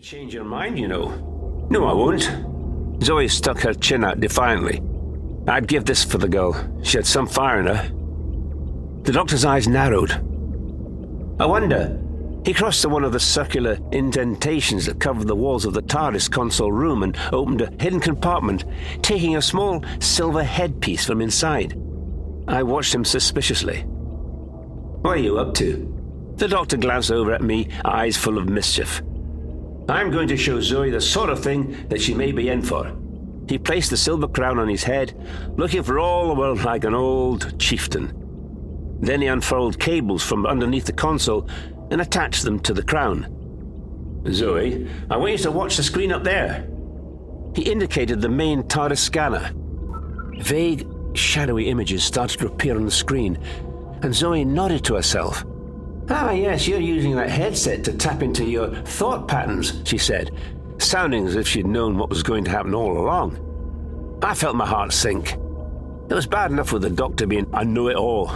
change your mind, you know. No, I won't. Zoe stuck her chin out defiantly. I'd give this for the girl. She had some fire in her. The doctor's eyes narrowed. I wonder. He crossed to one of the circular indentations that covered the walls of the TARDIS console room and opened a hidden compartment, taking a small silver headpiece from inside. I watched him suspiciously. What are you up to? The doctor glanced over at me, eyes full of mischief. I'm going to show Zoe the sort of thing that she may be in for. He placed the silver crown on his head, looking for all the world like an old chieftain. Then he unfurled cables from underneath the console and attached them to the crown. Zoe, I want you to watch the screen up there. He indicated the main TARDIS scanner. Vague, shadowy images started to appear on the screen, and Zoe nodded to herself. Ah, yes, you're using that headset to tap into your thought patterns, she said, sounding as if she'd known what was going to happen all along. I felt my heart sink. It was bad enough with the doctor being a know-it-all.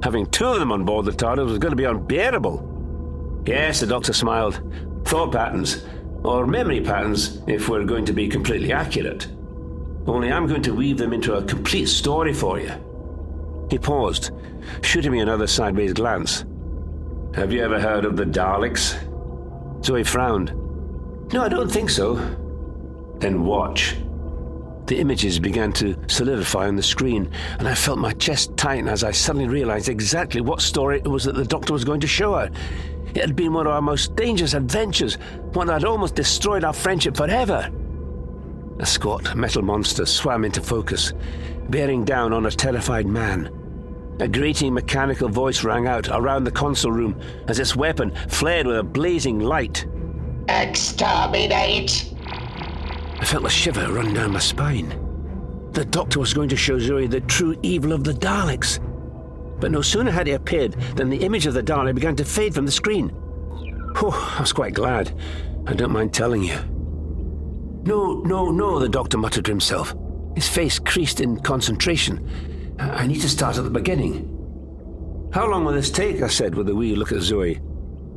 Having two of them on board the TARDIS was going to be unbearable. Yes, the doctor smiled. Thought patterns, or memory patterns, if we're going to be completely accurate. Only I'm going to weave them into a complete story for you. He paused, shooting me another sideways glance. Have you ever heard of the Daleks? Zoe frowned. No, I don't think so. Then watch. The images began to solidify on the screen, and I felt my chest tighten as I suddenly realized exactly what story it was that the doctor was going to show her. It had been one of our most dangerous adventures, one that had almost destroyed our friendship forever. A squat metal monster swam into focus, bearing down on a terrified man. A grating mechanical voice rang out around the console room as its weapon flared with a blazing light. Exterminate! I felt a shiver run down my spine. The doctor was going to show Zoe the true evil of the Daleks. But no sooner had he appeared than the image of the Dalek began to fade from the screen. Oh, I was quite glad. I don't mind telling you. No, the doctor muttered to himself. His face creased in concentration. I need to start at the beginning. How long will this take? I said with a wee look at Zoe.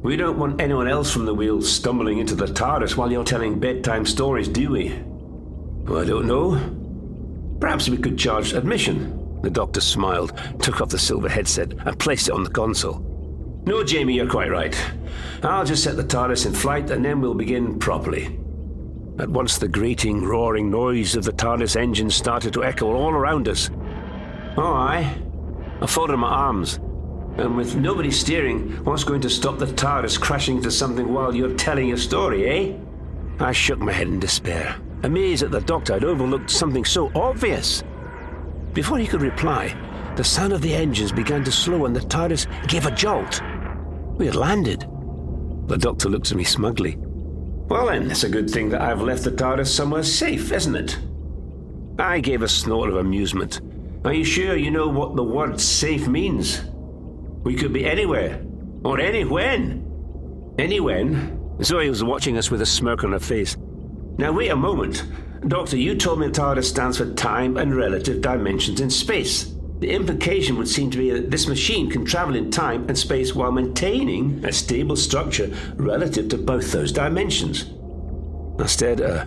We don't want anyone else from the wheel stumbling into the TARDIS while you're telling bedtime stories, do we? Well, I don't know. Perhaps we could charge admission. The doctor smiled, took off the silver headset and placed it on the console. No, Jamie, you're quite right. I'll just set the TARDIS in flight and then we'll begin properly. At once the grating, roaring noise of the TARDIS engine started to echo all around us. Oh, aye. I folded my arms. And with nobody steering, what's going to stop the TARDIS crashing into something while you're telling your story, eh? I shook my head in despair, amazed that the doctor had overlooked something so obvious. Before he could reply, the sound of the engines began to slow and the TARDIS gave a jolt. We had landed. The doctor looked at me smugly. Well then, it's a good thing that I've left the TARDIS somewhere safe, isn't it? I gave a snort of amusement. Are you sure you know what the word safe means? We could be anywhere, or any when. Any when? Zoe was watching us with a smirk on her face. Now wait a moment. Doctor, you told me TARDIS stands for time and relative dimensions in space. The implication would seem to be that this machine can travel in time and space while maintaining a stable structure relative to both those dimensions. I stared at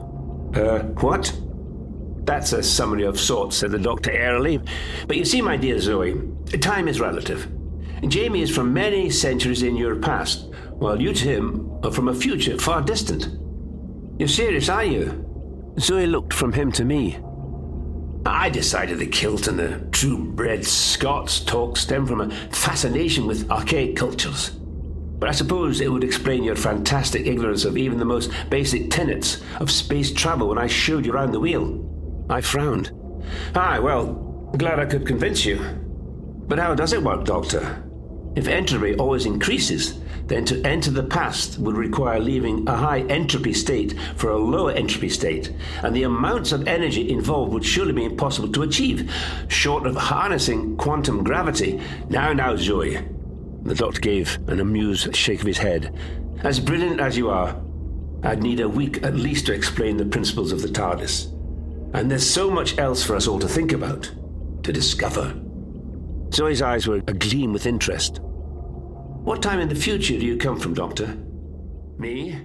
her. What? That's a summary of sorts, said the doctor airily. But you see, my dear Zoe, time is relative. Jamie is from many centuries in your past, while you to him are from a future far distant. You're serious, are you? Zoe looked from him to me. I decided the kilt and the true-bred Scots talk stem from a fascination with archaic cultures. But I suppose it would explain your fantastic ignorance of even the most basic tenets of space travel when I showed you round the wheel. I frowned. Aye, well, glad I could convince you. But how does it work, Doctor? If entropy always increases, then to enter the past would require leaving a high entropy state for a lower entropy state, and the amounts of energy involved would surely be impossible to achieve, short of harnessing quantum gravity. Now, Zoe. The doctor gave an amused shake of his head. As brilliant as you are, I'd need a week at least to explain the principles of the TARDIS. And there's so much else for us all to think about, to discover. Zoe's eyes were agleam with interest. What time in the future do you come from, Doctor? Me?